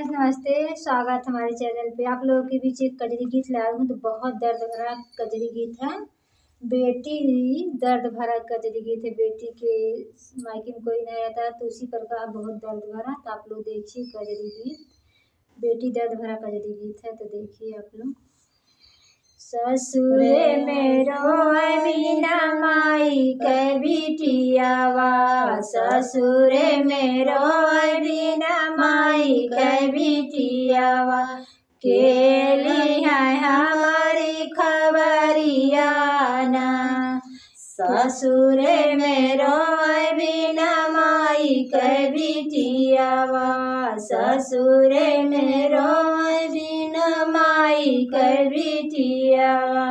नमस्ते, स्वागत हमारे चैनल पे। आप लोगों के बीच एक कजरी गीत लाया हूँ, तो बहुत दर्द भरा कजरी गीत है। बेटी दर्द भरा कजरी गीत है। बेटी के मायके में कोई नहीं रहता तो उसी प्रकार बहुत दर्द भरा। तो आप लोग देखिए कजरी गीत, बेटी दर्द भरा कजरी गीत है, तो देखिए आप लोग। ससुरे मेरो बिना माई के बिटियावा, ससुरे मेरो बिना माई के बिटियावा, केली है हमारी खबरिया ना। ससुरे मेरो बिना माई के बिटियावा, ससुरे मेरो बिना माई के बिटियावा,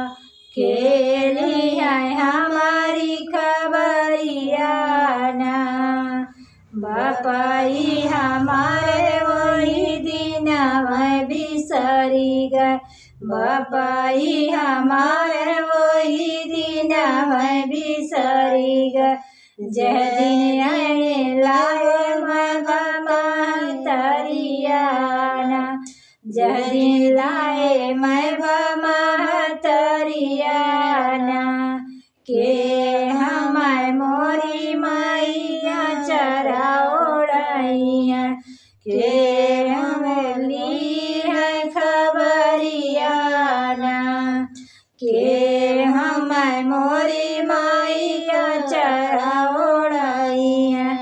केली है हमारी खबरिया ना। बापाई हमारे वही दिन में बिसरी गए, बापाई हमारे वही दिन में बिसरी गए। जह दिन लाए महतरियाना, जह दिन लाए मैं महतरियाना, के हमारे मोरी मैया चरा ओढ़ई है, के हमें ली है खबरियाना, के हमें मोरी मैया चरा ओढ़ई है,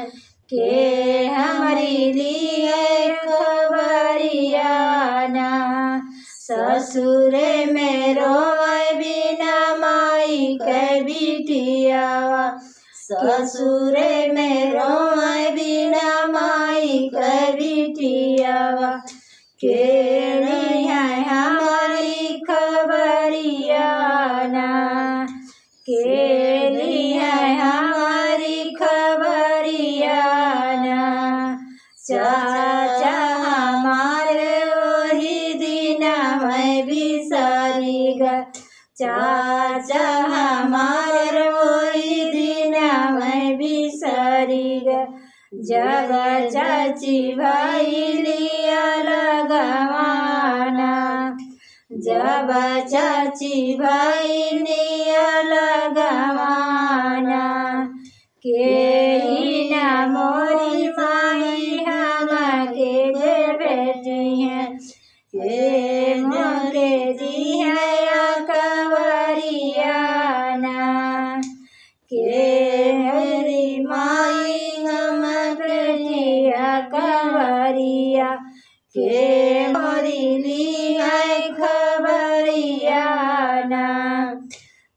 के हमारी ली है खबरियाना। ससुरे मेरो बिना माई के बिटियावा, ससुरे मेरो बिना माई के बिटियावा, केली है हमारी खबरियाना, केली है हमारी खबरियाना। चाचा हमारे वही दिन में बिसरी गए, चाचा हमारे वही दिन में बिसरी गए। जब चाची भाई लिया लगवाना, जब चाची भाई लिया लगवाना, के ही ना मोरी माई हम के जे बेटी है, के मोरे दी है कवरियाना, के मेरी माई हम बेटी कवरिया, के मोरी ली है खबरियाना।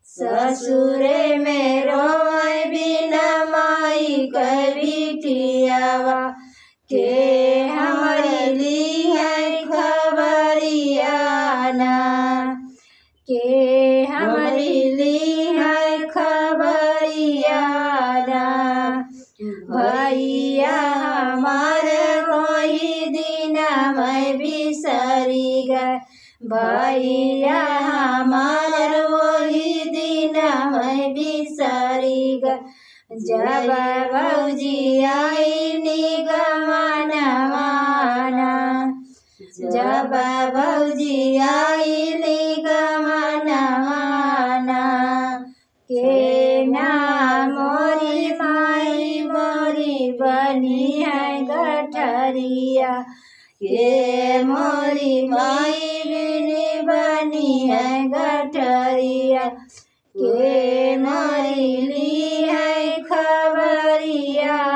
ससुरे मेरो बिना माई के बिटियावा, के हमारी ली है खबरियाना, के हमारी ली है खबरियाना। भैया हमारे वही दिन में बिसरी गए, भैया हमारे वही दिन में बिसरी गए। जब भौजी आई निगमनवाना, जब भौजी आई निगमनवाना, के ना मोरी माई मोरी बनी है गठरिया, के मोरी माई बनी है गठरिया, के मोरी ली है खबरियाना,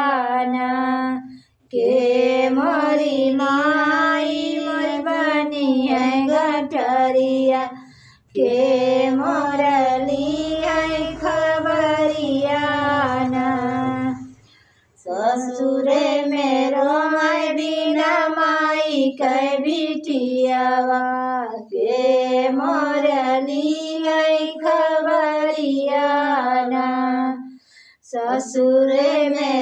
के मोरी माई मोर बनी है गठरिया, के मोरली है खबरियाना। ससुरे मेरो बिना माई के बिटियावा, के मोरली है खबरियाना। ससुरे में